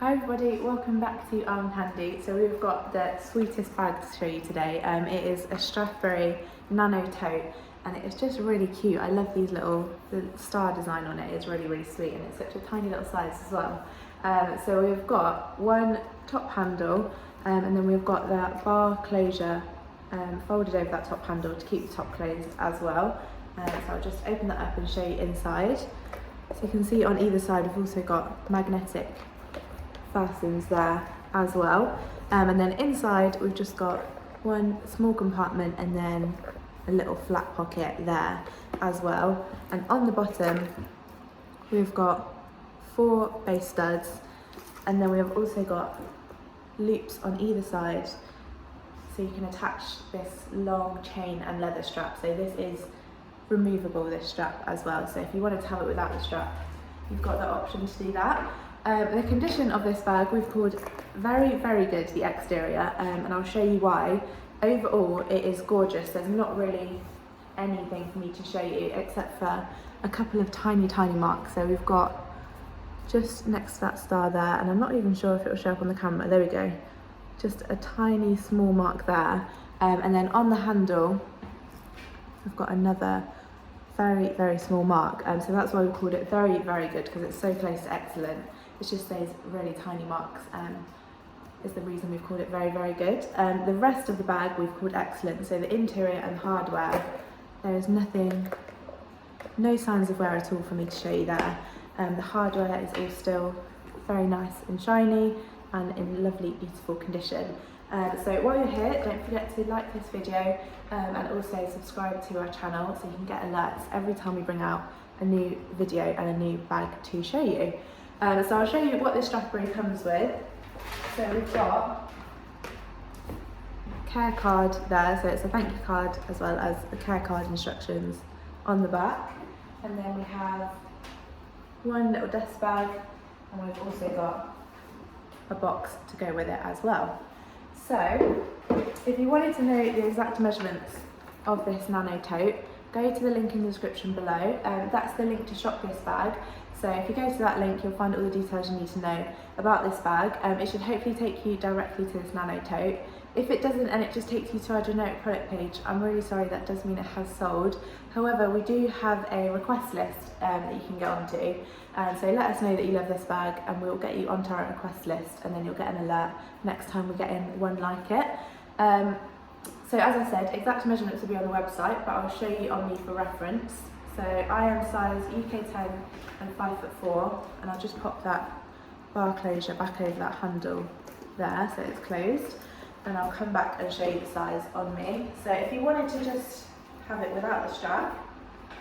Hi everybody, welcome back to Candy. So we've got the sweetest bag to show you today. It is a Strathberry Nano Tote and it is just really cute. I love these the star design on it is really sweet and it's such a tiny little size as well. So we've got one top handle and then we've got that bar closure folded over that top handle to keep the top closed as well. So I'll just open that up and show you inside. So you can see on either side we've also got magnetic Fastens there as well, and then inside we've just got one small compartment and then a little flat pocket there as well, and on the bottom we've got 4 base studs and then we have also got loops on either side so you can attach this long chain and leather strap. So this is removable, this strap as well, so if you wanted to have it without the strap you've got the option to do that. The condition of this bag we've called very good, the exterior, and I'll show you why. Overall it is gorgeous. There's not really anything for me to show you except for a couple of tiny marks. So we've got just next to that star there, and I'm not even sure if it will show up on the camera, there we go, just a tiny small mark there, and then on the handle I've got another very small mark, so that's why we called it very good, because it's so close to excellent. It's just those really tiny marks is the reason we've called it very good. The rest of the bag we've called excellent, so the interior and hardware, there is no signs of wear at all for me to show you there. The hardware is all still very nice and shiny and in lovely beautiful condition. So while you're here, don't forget to like this video and also subscribe to our channel so you can get alerts every time we bring out a new video and a new bag to show you. So I'll show you what this Strathberry comes with. So we've got a care card there, so it's a thank you card as well as the care card instructions on the back. And then we have one little dust bag and we've also got a box to go with it as well. So if you wanted to know the exact measurements of this Nano Tote, go to the link in the description below. That's the link to shop this bag. So if you go to that link, you'll find all the details you need to know about this bag. It should hopefully take you directly to this Nano Tote. If it doesn't and it just takes you to our generic product page, I'm really sorry, that does mean it has sold. However, we do have a request list that you can get onto. So let us know that you love this bag and we'll get you onto our request list, and then you'll get an alert next time we get in one like it. So as I said, exact measurements will be on the website, but I'll show you on me for reference. So I am size UK 10 and 5'4", and I'll just pop that bar closure back over that handle there so it's closed, and I'll come back and show you the size on me. So if you wanted to just have it without the strap,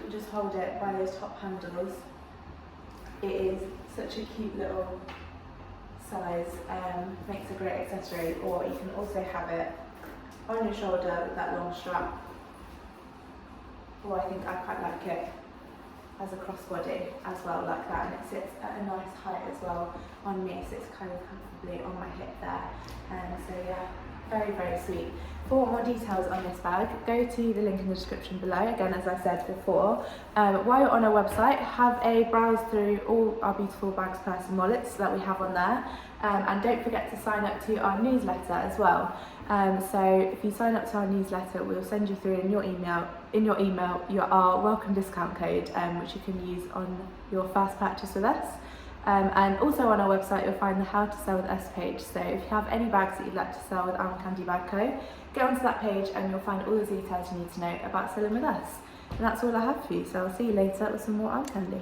you just hold it by those top handles. It is such a cute little size, makes a great accessory, or you can also have it on your shoulder with that long strap, or I think I quite like it as a crossbody as well, like that, and it sits at a nice height as well on me, so it's kind of comfortably on my hip there. So yeah, very sweet. For more details on this bag, go to the link in the description below. Again, as I said before, while you're on our website, have a browse through all our beautiful bags, purse and wallets that we have on there, and don't forget to sign up to our newsletter as well. So if you sign up to our newsletter, we'll send you through in your email our welcome discount code, which you can use on your first purchase with us. And also on our website you'll find the How to Sell with Us page. So if you have any bags that you'd like to sell with Candy Bag Co, get onto that page and you'll find all the details you need to know about selling with us. And that's all I have for you, so I'll see you later with some more Candy.